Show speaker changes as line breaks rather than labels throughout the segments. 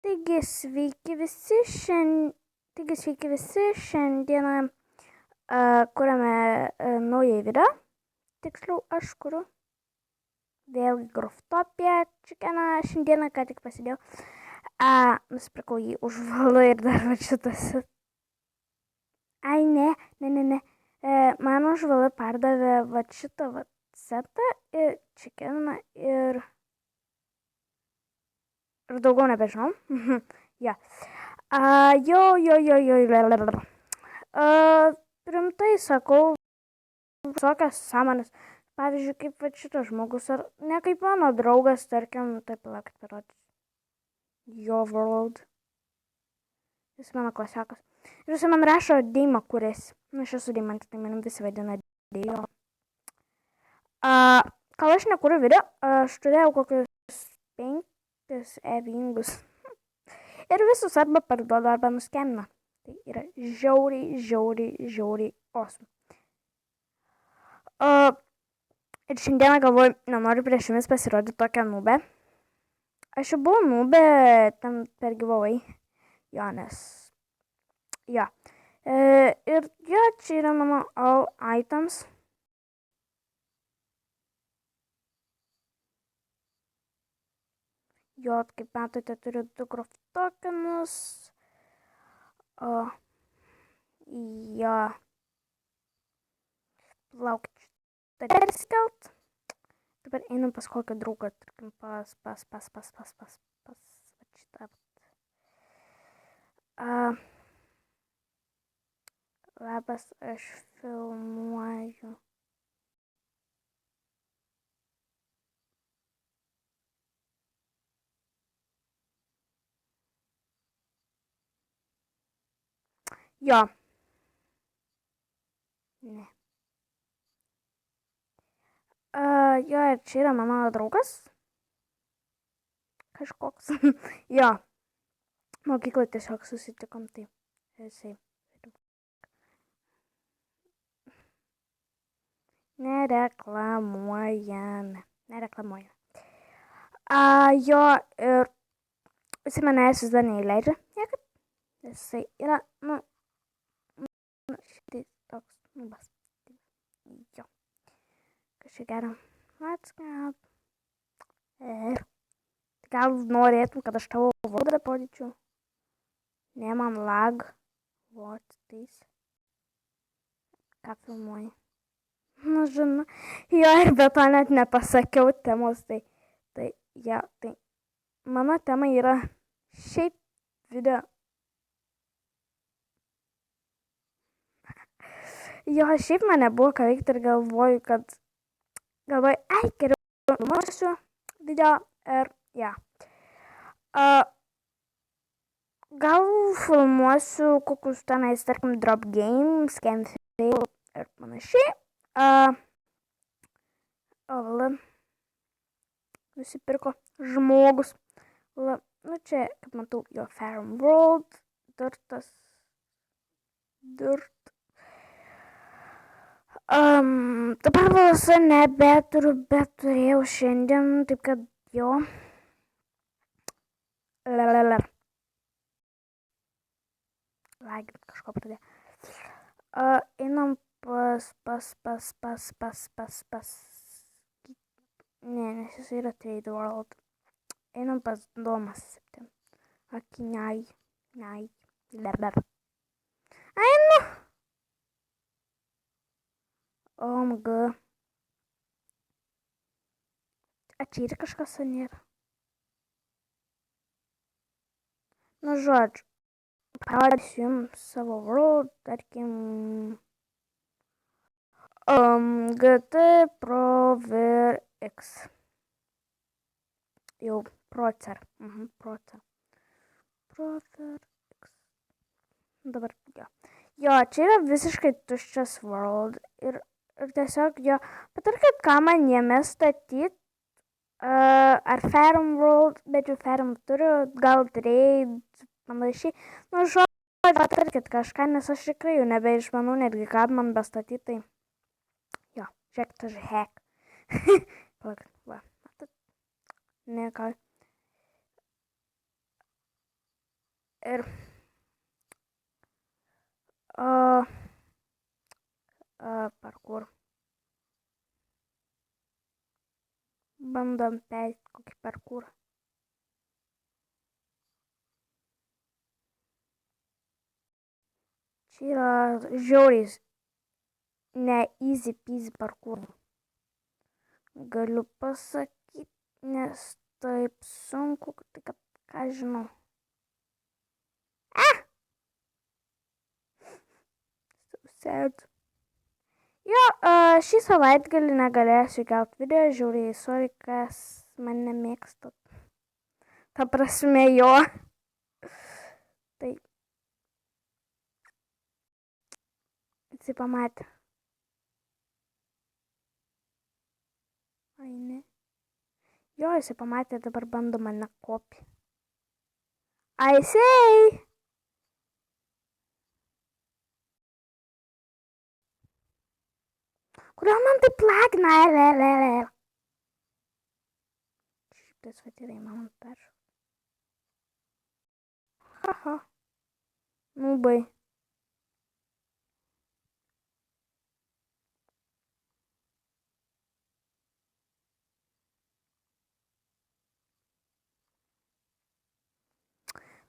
Taigi sveiki visi, šiandieną kuriame naują video, tiksliau aš kuriu, vėlgi Growtopiją Chickeną, šiandieną ką tik pasidėjau, nusipirkau jį už valų ir dar va šitas, ne, man už valų pardavė va šitą va setą ir Chickeną ir daugiau nebežinau. Ja. Rimtai sakau, visokias sąmonės. Pavyzdžiui, kaip va šitas žmogus, ar ne kaip mano draugas, tarkim, taip palaukit parodys. Jo world. Jis mano klasiakas. Ir jis man rašo Deima kūrėsi. Aš esu Deimantė, tai manim visi vadina Deijo. Kol aš nekuriu video, aš turėjau kokius 5 evingus. Ir visus arba parduodu, arba nuskemina. Tai yra žiauriai awesome. Ir šiandieną galvoju, nenoriu prieš jumis pasirodyti tokią nubę. Aš jau buvau nubę ten per giveaway. Jo, nes... Jo. Ir jo, čia yra mano all items. Jo, kaip matote, turiu 2 Growth tokenus. Jo. Laukit, šitą perskelt. Dabar einam pas kokį draugą, tarkim, pas šitą. Labas, aš filmuoju. Jo. Ne. Jo, ir čia yra mano draugas. Kažkoks. Jo. Mokykloje tiesiog susitikom, tai jisai. Nereklamuojame. Jo, ir jisai manęs vis dar neįleidžia. Niekad. Jisai yra, šitai toks nubas. Jo. Kažkaip gero. Let's go. Ir gal norėtum, kad aš tavo vardą parodyčiau? Ne, man lag. What this? Ką filmuoji? Žinau. Jo, ir be to net nepasakiau temos. Tai mano tema yra šiaip video. Jo, šiaip man nebuvo ką veikti ir galvoju, geriau filmuosiu video ir ja. Gal filmuosiu kokius tenais, tarkim, drop games, scam fail ir panašiai. Nusipirko žmogus. Čia, kaip matau, jo Farm World, dirt. Dabar valsą nebeturiu, bet turėjau šiandien, taip kad jo. Lagint kažko pradėjo. Einam pas. Ne, nes jis yra Trade World. Einam pas Domas 7. Akiniai. Einu. OMG. Čia ir kažkas nėra. Žodžiu. Parodysiu jums savo world, tarkim. GT Prover X. Jau Procer. Prover X. Dabar jo. Jo, čia yra visiškai tuščias world. Ir tiesiog jo. Patarkit, ką man jame statyti. Ar Farm World, bet jau Farm turiu, gal Trade, panašiai. Žodžiu, patarkit kažką, nes aš tikrai jau nebeišmanau netgi, ką man bestatyti, tai jo, žiūrėk, tas hack. Palauk, va, matot? Ne, ką. Ir parkur. Bandom pereiti kokį parkurą. Čia yra žiauriai ne easy peasy parkur. Galiu pasakyti, nes taip sunku, tai kad ką žinau. So sad. Jo, šį savaitgalį negalėsiu įkelti video, žiauriai, sorry, kas man nemėgsta. Ta prasme jo. Tai. Jisai pamatė. Ai, ne. Jo, jisai pamatė, dabar bando mane kopį. I say. Kodėl man taip lagina? Šitas vat yra įmanoma peršokti. Haha. Nubai.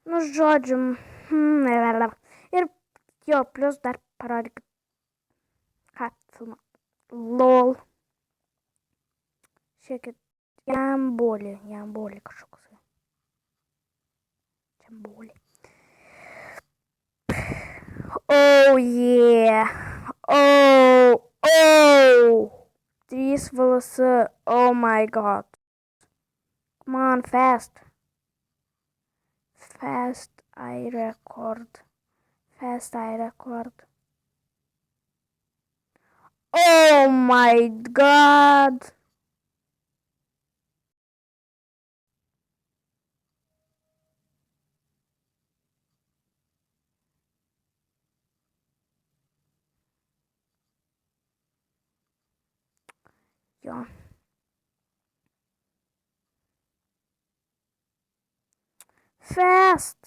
Nu, žodžiu. Ir jo, plus dar parodykit. Ką filmą. LOL. Šiekit. Jambolį kažkoks. Jambolį. Oh yeah. Oh. 3 vls. Oh my god. Come on, fast. Fast I record. Oh my god. Jo. Fast.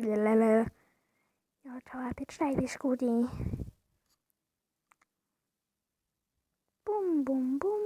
Jo, čia apie štai skūdį. Bum, bum, bum.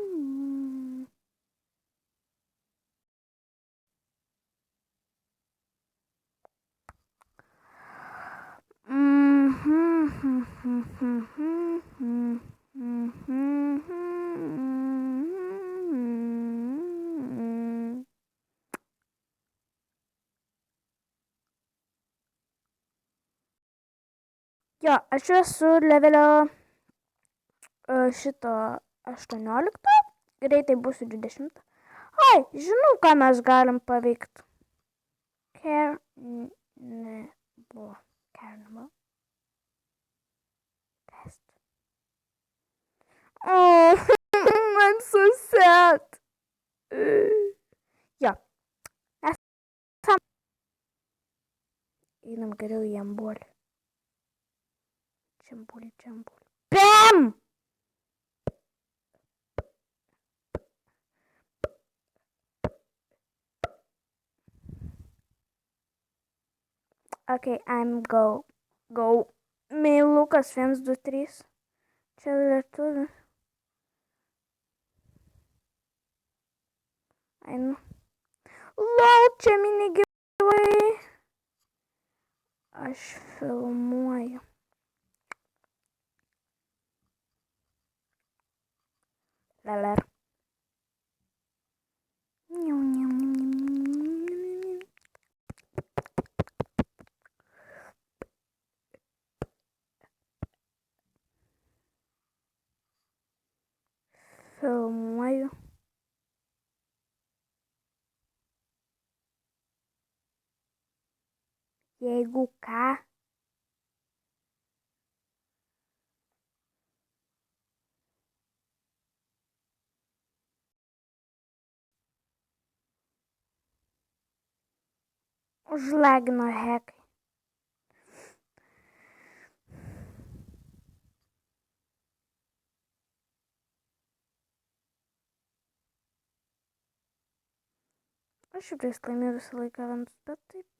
Jo, aš esu levelio šito 18, greitai būsiu 20. Ai, žinau, ką mes galim paveikti. Carnival. Test. Oh, I'm so sad. Jo. Einam geriau į jambolį. Jambolį. BAM! Okay, I'm go. Meilukas 1, 2, 3. Čia lietuvių. Einu. LOL, čia minigyvai. Aš filmuoju. Leler. Filmuoju. Jeigu ką. Užlagino hekai. Aš šiaip laimiu visą laiką eventus, bet taip.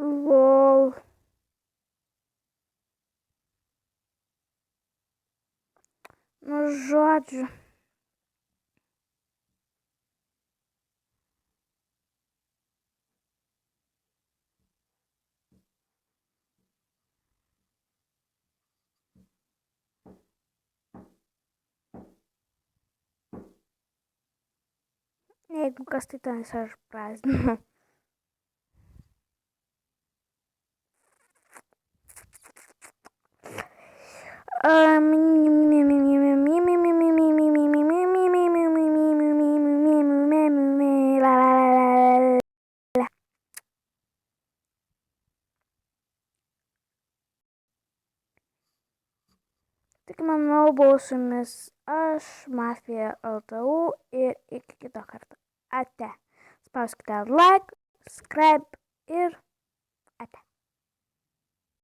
Lol. Nu, žodžiu. Jeigu kas, tai tenais aš prazdinu. Tik manau, buvau su jumis aš, Mafija LTU ir iki kito karto. Ate. Spauskite like, subscribe ir